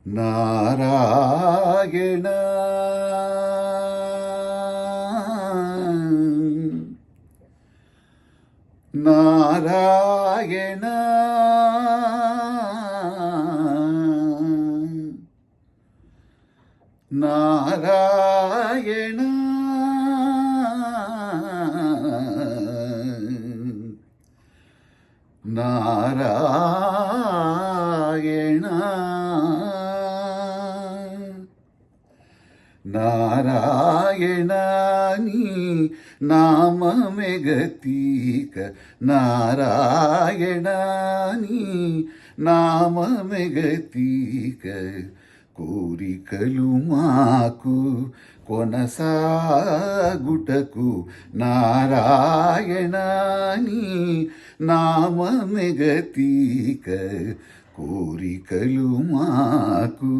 నారాయణ నారాయణ నారాయణ నారాయణ నారాయణాని నామమే గతీక నారాయణాని నామమే గతీక కోరికలు మాకు కొనసాగుటకు నారాయణాని నామమే గతీక కోరికలు మాకు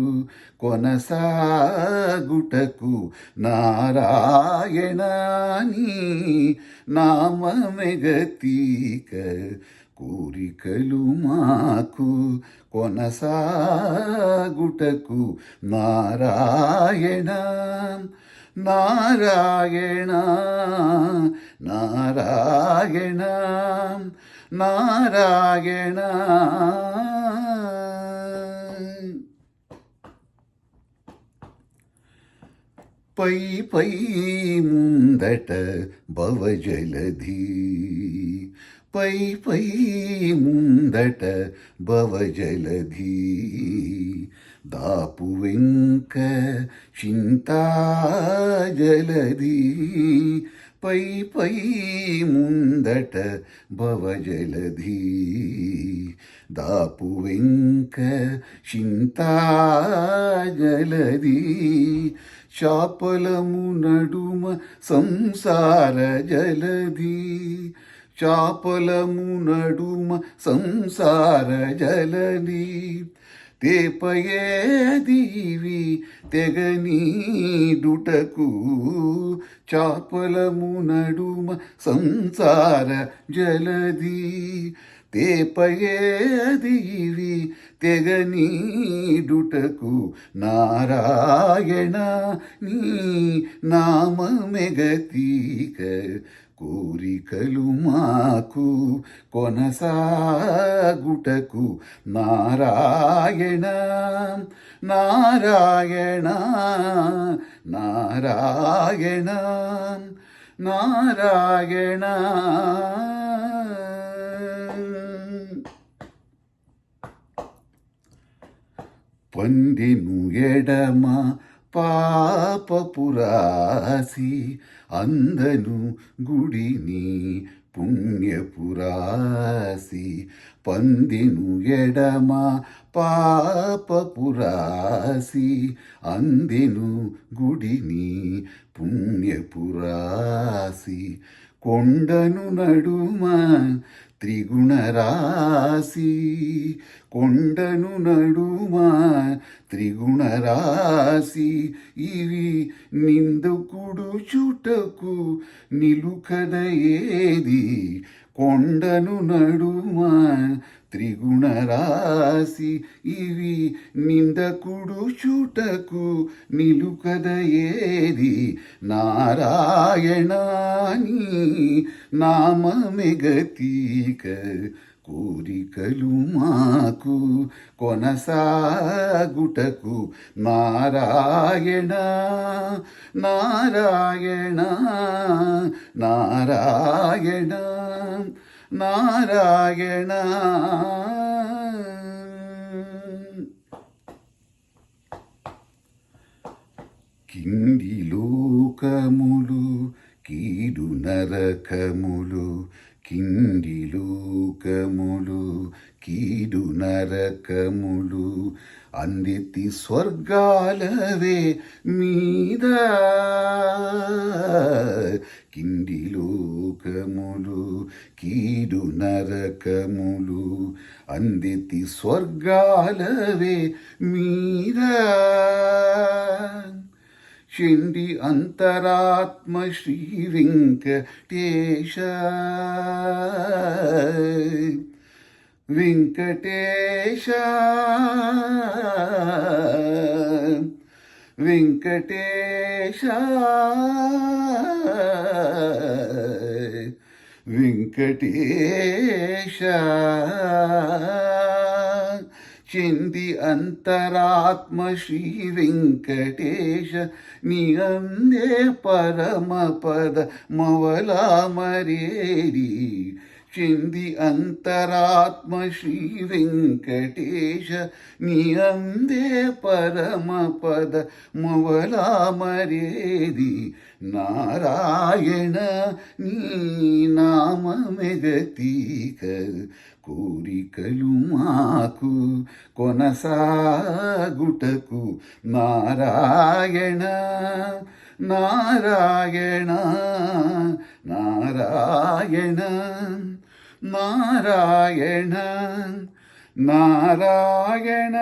కొనసాగుటకు నారాయణాని నామమే గతీక కోరికలు మాకు కొనసాగుటకు నారాయణ నారాయణ నారాయణ నారాయణ పై పై ముందట భవజలధి పై పై ముందట భవజలధి దాపు వెంక చింతాజలధి పై పై ముందట భవజలధి దాపు వెంక చింతాజలధి చాపలము నడుమ సంసార జలధి చాపలము నడుమ సంసార జలధి తేపయేదీవి తెగనీడుటకు చాపలము నడుమ సంసార జలధి తేపయేదీవి తెగనీడుటకు నారాయణ నీ నామమే గతీక కోరికలు మాకు కొనసాగుటకు నారాయణ నారాయణ నారాయణ నారాయణ పందెను ఎడమ పాపపురాసి అందను గుడిని పుణ్యపురాసి పందెను ఎడమ పాపపురాసి అందెను గుడిని పుణ్యపురాసి కొండను నడుమ త్రిగుణరాశి కొండను నడుమ త్రిగుణరాశి ఇవి నిందకుడు చుటకు నిలుకద ఏది కొండను నడుమ త్రిగుణరాశి ఇవి నిందకుడు చుటకు నిలుకద ఏది నారాయణాని నామమే గతీక కోరికలు మాకు కొనసాగుటకు నారాయణ నారాయణ నారాయణ నారాయణ కింది లోకములు కీడు నరకములు కింది లోకములు కీడు నరకములు అందెత్తి స్వర్గాలవే మీద కింది లోకములు కీడు నరకములు అందెత్తి స్వర్గాలవే మీద చెంది అంతరాత్మ శ్రీ వెంకటేశ వెంకటేశ వెంకటేశ వెంకటేశ చెంది అంతరాత్మ శ్రీ వెంకటేశ నీ అందే పరమ పద మవలా మరేరి చెంది అంతరాత్మ శ్రీ వెంకటేశ నీ అందే పరమ పద మవలా మరేది నారాయణ నీ నామమెగతీక కోరికలు మాకు కొనసాగుటకు నారాయణ నారాయణ నారాయణ నారాయణ నారాయణ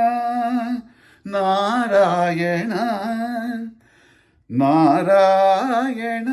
నారాయణ నారాయణ